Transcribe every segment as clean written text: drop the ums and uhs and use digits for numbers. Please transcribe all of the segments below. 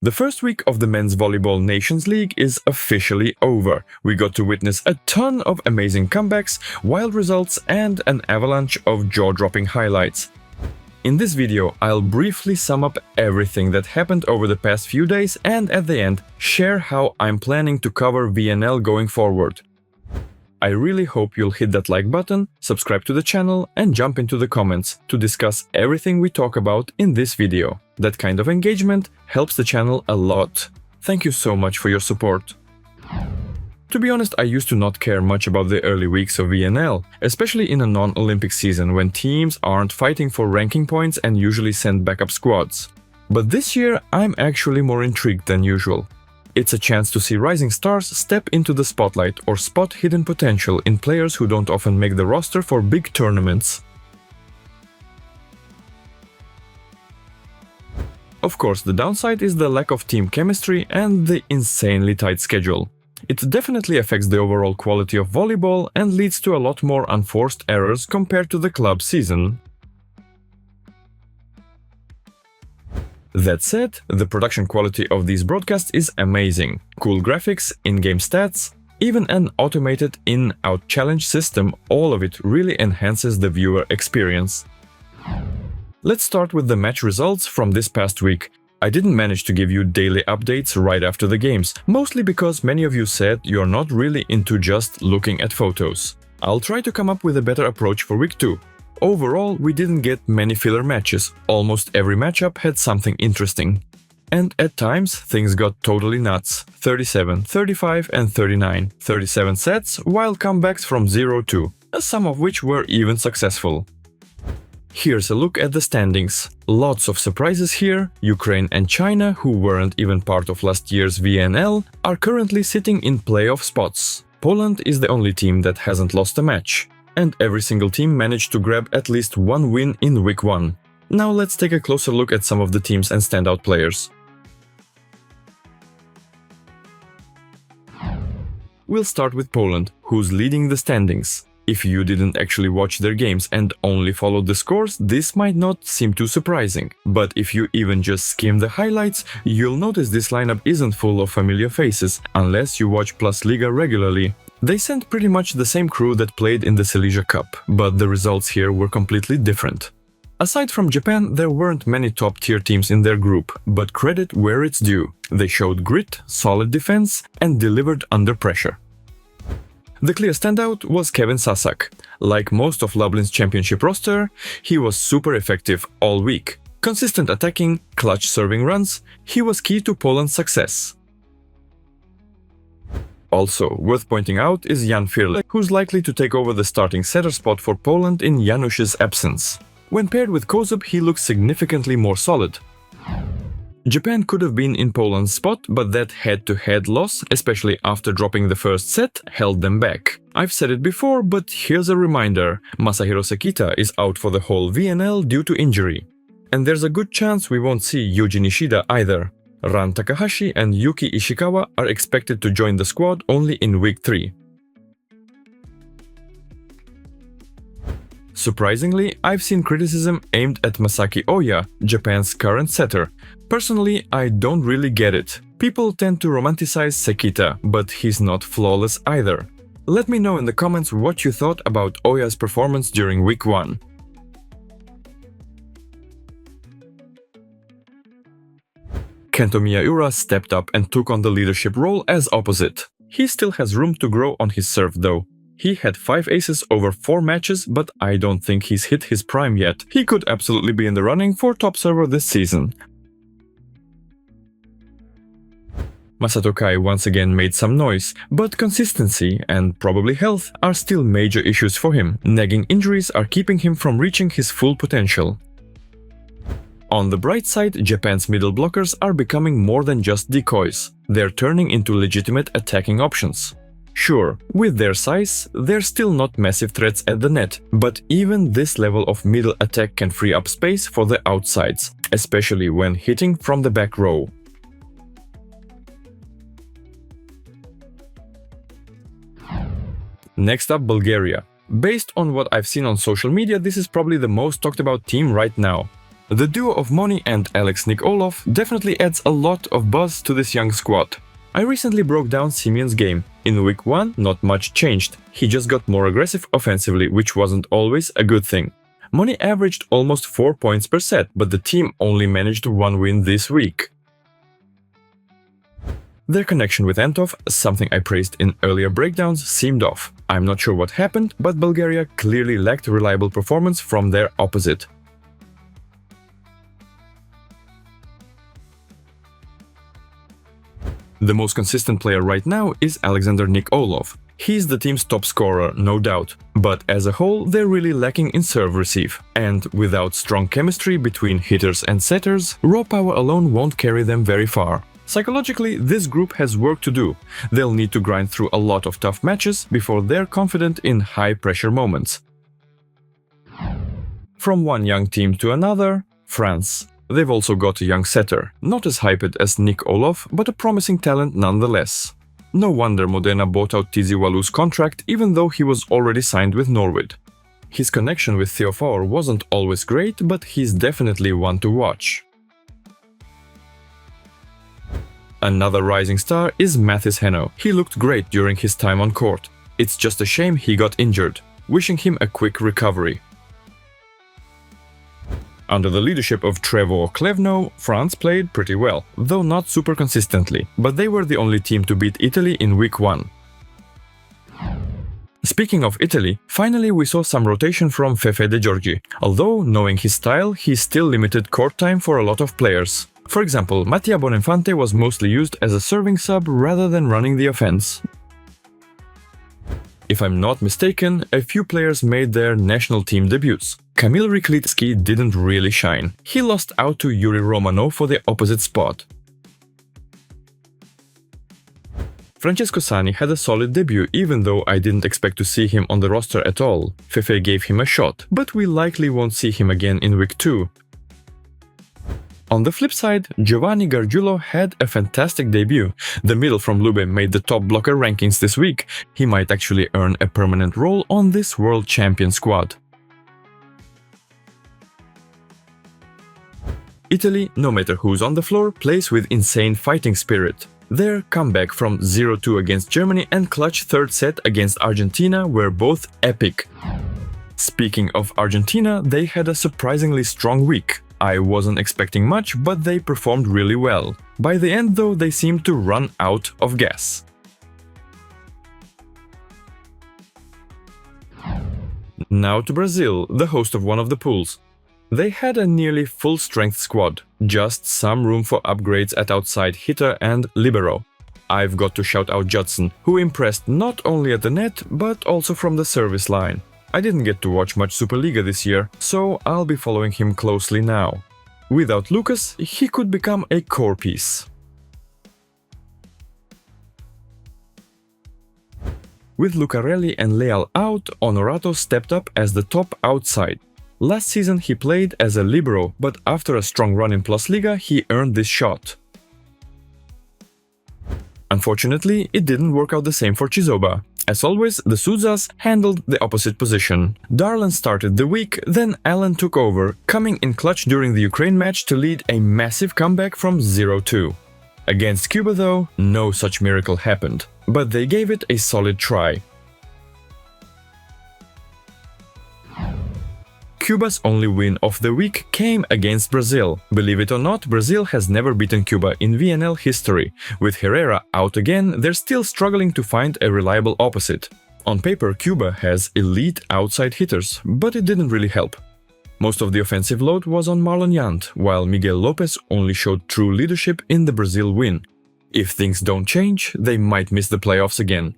The first week of the Men's Volleyball Nations League is officially over. We got to witness a ton of amazing comebacks, wild results, and an avalanche of jaw-dropping highlights. In this video, I'll briefly sum up everything that happened over the past few days and at the end, share how I'm planning to cover VNL going forward. I really hope you'll hit that like button, subscribe to the channel and jump into the comments to discuss everything we talk about in this video. That kind of engagement helps the channel a lot. Thank you so much for your support. To be honest, I used to not care much about the early weeks of VNL, especially in a non-Olympic season when teams aren't fighting for ranking points and usually send backup squads. But this year, I'm actually more intrigued than usual. It's a chance to see rising stars step into the spotlight or spot hidden potential in players who don't often make the roster for big tournaments. Of course, the downside is the lack of team chemistry and the insanely tight schedule. It definitely affects the overall quality of volleyball and leads to a lot more unforced errors compared to the club season. That said, the production quality of these broadcasts is amazing. Cool graphics, in-game stats, even an automated in-out challenge system, all of it really enhances the viewer experience. Let's start with the match results from this past week. I didn't manage to give you daily updates right after the games, mostly because many of you said you're not really into just looking at photos. I'll try to come up with a better approach for week 2. Overall, we didn't get many filler matches, almost every matchup had something interesting. And at times, things got totally nuts. 37, 35 and 39, 37 sets, while comebacks from 0-2, some of which were even successful. Here's a look at the standings. Lots of surprises here. Ukraine and China, who weren't even part of last year's VNL, are currently sitting in playoff spots. Poland is the only team that hasn't lost a match. And every single team managed to grab at least one win in week 1. Now let's take a closer look at some of the teams and standout players. We'll start with Poland, who's leading the standings. If you didn't actually watch their games and only followed the scores, this might not seem too surprising. But if you even just skim the highlights, you'll notice this lineup isn't full of familiar faces, unless you watch Plus Liga regularly. They sent pretty much the same crew that played in the Silesia Cup, but the results here were completely different. Aside from Japan, there weren't many top-tier teams in their group, but credit where it's due. They showed grit, solid defense, and delivered under pressure. The clear standout was Kevin Sasak. Like most of Lublin's championship roster, he was super effective all week. Consistent attacking, clutch serving runs, he was key to Poland's success. Also worth pointing out is Jan Firle, who's likely to take over the starting setter spot for Poland in Janusz's absence. When paired with Kozub, he looks significantly more solid. Japan could have been in Poland's spot, but that head-to-head loss, especially after dropping the first set, held them back. I've said it before, but here's a reminder. Masahiro Sekita is out for the whole VNL due to injury. And there's a good chance we won't see Yuji Nishida either. Ran Takahashi and Yuki Ishikawa are expected to join the squad only in week 3. Surprisingly, I've seen criticism aimed at Masaki Oya, Japan's current setter. Personally, I don't really get it. People tend to romanticize Sekita, but he's not flawless either. Let me know in the comments what you thought about Oya's performance during week 1. Kento Miyaura stepped up and took on the leadership role as opposite. He still has room to grow on his serve though. He had 5 aces over 4 matches, but I don't think he's hit his prime yet. He could absolutely be in the running for top server this season. Masato Kai once again made some noise, but consistency and probably health are still major issues for him. Nagging injuries are keeping him from reaching his full potential. On the bright side, Japan's middle blockers are becoming more than just decoys. They're turning into legitimate attacking options. Sure, with their size, they're still not massive threats at the net, but even this level of middle attack can free up space for the outsides, especially when hitting from the back row. Next up, Bulgaria. Based on what I've seen on social media, this is probably the most talked about team right now. The duo of Moni and Alex Nikolov definitely adds a lot of buzz to this young squad. I recently broke down Simeon's game. In week 1, not much changed. He just got more aggressive offensively, which wasn't always a good thing. Moni averaged almost 4 points per set, but the team only managed 1 win this week. Their connection with Antov, something I praised in earlier breakdowns, seemed off. I'm not sure what happened, but Bulgaria clearly lacked reliable performance from their opposite. The most consistent player right now is Alexander Nikolov. He's the team's top scorer, no doubt, but as a whole they're really lacking in serve-receive. And without strong chemistry between hitters and setters, raw power alone won't carry them very far. Psychologically, this group has work to do. They'll need to grind through a lot of tough matches before they're confident in high-pressure moments. From one young team to another, France. They've also got a young setter, not as hyped as Nick Olaf, but a promising talent nonetheless. No wonder Modena bought out Tizi Walu's contract even though he was already signed with Norwood. His connection with Theophor wasn't always great, but he's definitely one to watch. Another rising star is Mathis Henno. He looked great during his time on court. It's just a shame he got injured. Wishing him a quick recovery. Under the leadership of Trevor Klevno, France played pretty well, though not super consistently, but they were the only team to beat Italy in week 1. Speaking of Italy, finally we saw some rotation from Fefe De Giorgi, although, knowing his style, he still limited court time for a lot of players. For example, Mattia Bonenfante was mostly used as a serving sub rather than running the offense. If I'm not mistaken, a few players made their national team debuts. Kamil Ryklitsky didn't really shine. He lost out to Yuri Romanov for the opposite spot. Francesco Sani had a solid debut, even though I didn't expect to see him on the roster at all. Fefe gave him a shot, but we likely won't see him again in week 2. On the flip side, Giovanni Gargiulo had a fantastic debut. The middle from Lube made the top blocker rankings this week. He might actually earn a permanent role on this world champion squad. Italy, no matter who's on the floor, plays with insane fighting spirit. Their comeback from 0-2 against Germany and clutch third set against Argentina were both epic. Speaking of Argentina, they had a surprisingly strong week. I wasn't expecting much, but they performed really well. By the end, though, they seemed to run out of gas. Now to Brazil, the host of one of the pools. They had a nearly full-strength squad, just some room for upgrades at outside hitter and libero. I've got to shout out Judson, who impressed not only at the net, but also from the service line. I didn't get to watch much Superliga this year, so I'll be following him closely now. Without Lucas, he could become a core piece. With Lucarelli and Leal out, Honorato stepped up as the top outside. Last season he played as a libero, but after a strong run in Plus Liga he earned this shot. Unfortunately, it didn't work out the same for Chizoba. As always, the Suzas handled the opposite position. Darlan started the week, then Allen took over, coming in clutch during the Ukraine match to lead a massive comeback from 0-2. Against Cuba though, no such miracle happened, but they gave it a solid try. Cuba's only win of the week came against Brazil. Believe it or not, Brazil has never beaten Cuba in VNL history. With Herrera out again, they're still struggling to find a reliable opposite. On paper, Cuba has elite outside hitters, but it didn't really help. Most of the offensive load was on Marlon Yant, while Miguel Lopez only showed true leadership in the Brazil win. If things don't change, they might miss the playoffs again.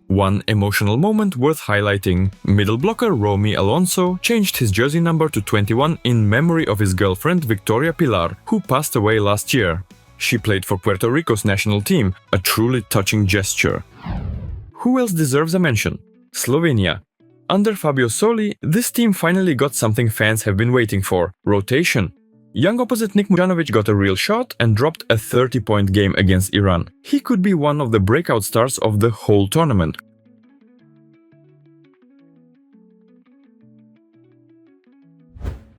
One emotional moment worth highlighting. Middle blocker Romy Alonso changed his jersey number to 21 in memory of his girlfriend Victoria Pilar, who passed away last year. She played for Puerto Rico's national team, a truly touching gesture. Who else deserves a mention? Slovenia. Under Fabio Soli, this team finally got something fans have been waiting for: rotation. Young opposite Nik Mujanovic got a real shot and dropped a 30-point game against Iran. He could be one of the breakout stars of the whole tournament.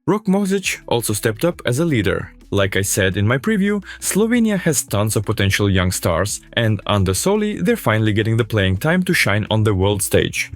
Rok Mozic also stepped up as a leader. Like I said in my preview, Slovenia has tons of potential young stars, and under Soli they're finally getting the playing time to shine on the world stage.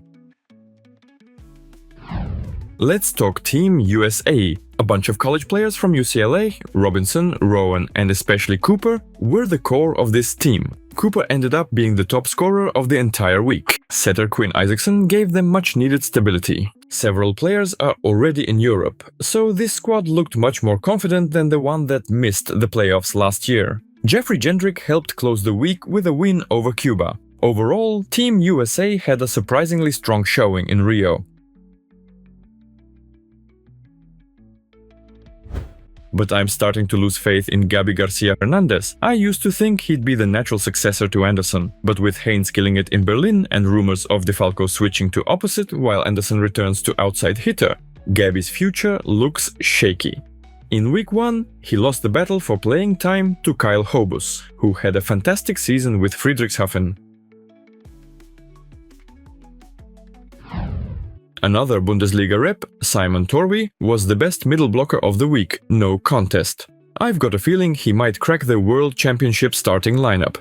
Let's talk Team USA. A bunch of college players from UCLA, Robinson, Rowan and especially Cooper, were the core of this team. Cooper ended up being the top scorer of the entire week. Setter Quinn Isaacson gave them much needed stability. Several players are already in Europe, so this squad looked much more confident than the one that missed the playoffs last year. Jeffrey Jendrick helped close the week with a win over Cuba. Overall, Team USA had a surprisingly strong showing in Rio. But I'm starting to lose faith in Gabi Garcia Hernandez. I used to think he'd be the natural successor to Anderson, but with Haynes killing it in Berlin and rumors of DeFalco switching to opposite while Anderson returns to outside hitter, Gabi's future looks shaky. In week 1, he lost the battle for playing time to Kyle Hobus, who had a fantastic season with Friedrichshafen. Another Bundesliga rep, Simon Torwi, was the best middle blocker of the week, no contest. I've got a feeling he might crack the World Championship starting lineup.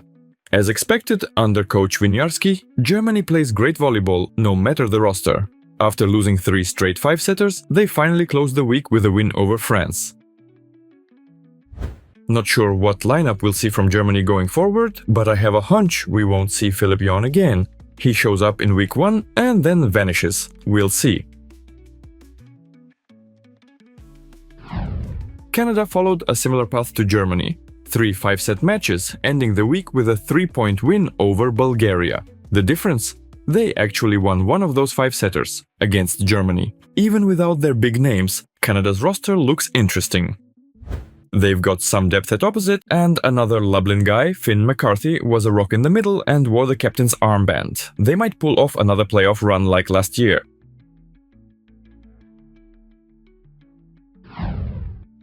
As expected, under coach Winiarski, Germany plays great volleyball, no matter the roster. After losing 3 straight 5-setters, they finally closed the week with a win over France. Not sure what lineup we'll see from Germany going forward, but I have a hunch we won't see Philipp John again. He shows up in week 1 and then vanishes. We'll see. Canada followed a similar path to Germany. 3 5-set matches, ending the week with a 3-point win over Bulgaria. The difference? They actually won one of those 5-setters against Germany. Even without their big names, Canada's roster looks interesting. They've got some depth at opposite, and another Lublin guy, Finn McCarthy, was a rock in the middle and wore the captain's armband. They might pull off another playoff run like last year.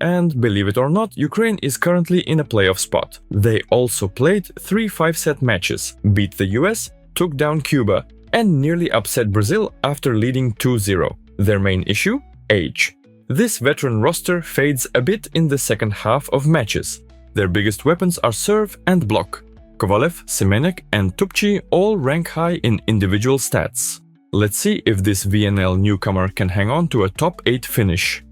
And believe it or not, Ukraine is currently in a playoff spot. They also played 3 5-set matches, beat the US, took down Cuba, and nearly upset Brazil after leading 2-0. Their main issue? Age. This veteran roster fades a bit in the second half of matches. Their biggest weapons are serve and block. Kovalev, Semenek and Tupci all rank high in individual stats. Let's see if this VNL newcomer can hang on to a top 8 finish.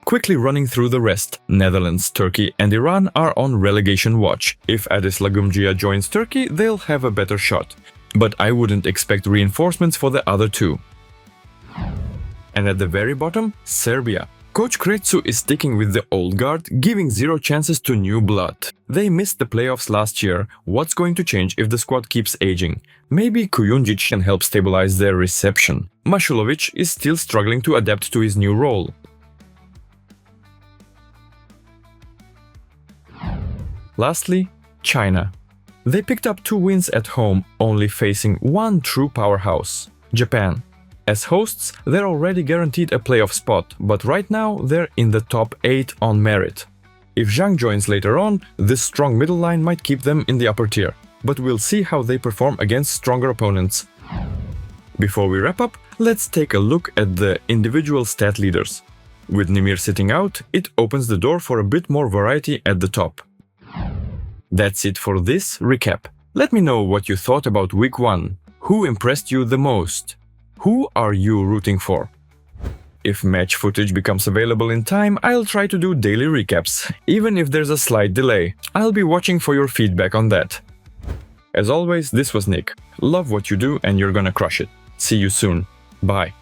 Quickly running through the rest, Netherlands, Turkey and Iran are on relegation watch. If Adis Lagumgia joins Turkey, they'll have a better shot. But I wouldn't expect reinforcements for the other two. And at the very bottom, Serbia. Coach Kretsu is sticking with the old guard, giving 0 chances to new blood. They missed the playoffs last year. What's going to change if the squad keeps aging? Maybe Kujundžić can help stabilize their reception. Mashulovic is still struggling to adapt to his new role. Lastly, China. They picked up 2 wins at home, only facing one true powerhouse, Japan. As hosts, they're already guaranteed a playoff spot, but right now they're in the top 8 on merit. If Zhang joins later on, this strong middle line might keep them in the upper tier, but we'll see how they perform against stronger opponents. Before we wrap up, let's take a look at the individual stat leaders. With Nimir sitting out, it opens the door for a bit more variety at the top. That's it for this recap. Let me know what you thought about week 1. Who impressed you the most? Who are you rooting for? If match footage becomes available in time, I'll try to do daily recaps, even if there's a slight delay. I'll be watching for your feedback on that. As always, this was Nick. Love what you do and you're gonna crush it. See you soon. Bye.